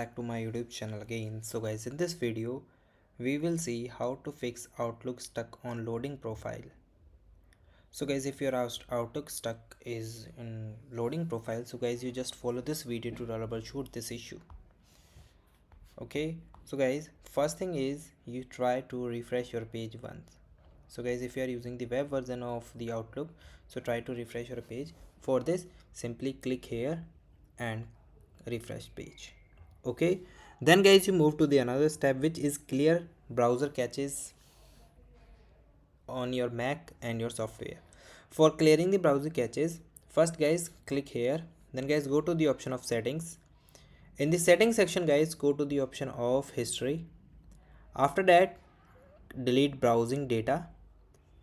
Back to my YouTube channel again. So guys, in this video we will see how to fix Outlook stuck on loading profile. So guys, if your Outlook stuck is in loading profile, so guys, you just follow this video to troubleshoot this issue. Okay, so guys, first thing is you try to refresh your page once. So guys, if you are using the web version of the Outlook, so try to refresh your page. For this, simply click here and refresh page. Okay, then guys, you move to the another step, which is clear browser caches on your Mac and your software. For clearing the browser caches, first guys, click here, then guys, go to the option of settings. In the settings section guys, go to the option of history. After that, delete browsing data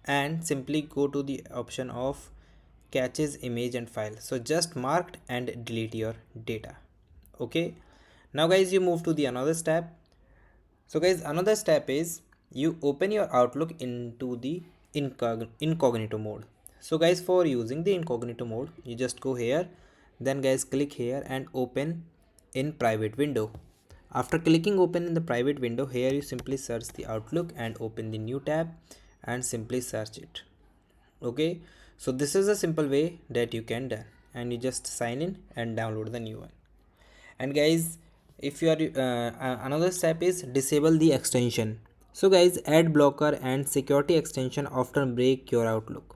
and simply go to the option of caches image and file. So just marked and delete your data. Okay, now guys, you move to the another step. So guys, another step is you open your Outlook into the incognito mode. So guys, for using the incognito mode, you just go here, then guys, click here and open in private window. After clicking open in the private window, here you simply search the Outlook and open the new tab and simply search it. Okay, so this is a simple way that you can do, and you just sign in and download the new one. And guys, if you are another step is disable the extension. So guys, ad blocker and security extension often break your Outlook.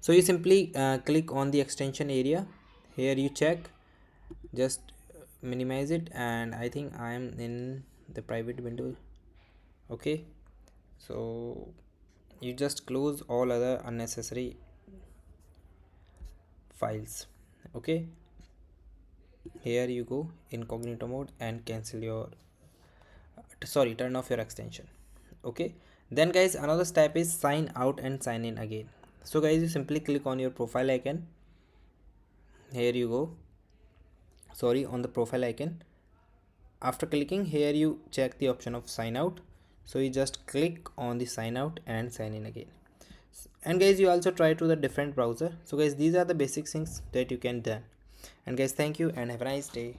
So you simply click on the extension area. Here you check, just minimize it, and I think I am in the private window. Okay, so you just close all other unnecessary files. Okay, here you go incognito mode and cancel your turn off your extension. Okay, then guys, another step is sign out and sign in again. So guys, you simply click on your profile icon. Here you go, on the profile icon. After clicking here, you check the option of sign out, so you just click on the sign out and sign in again. And guys, you also try to the different browser. So guys, these are the basic things that you can do. And guys, thank you and have a nice day.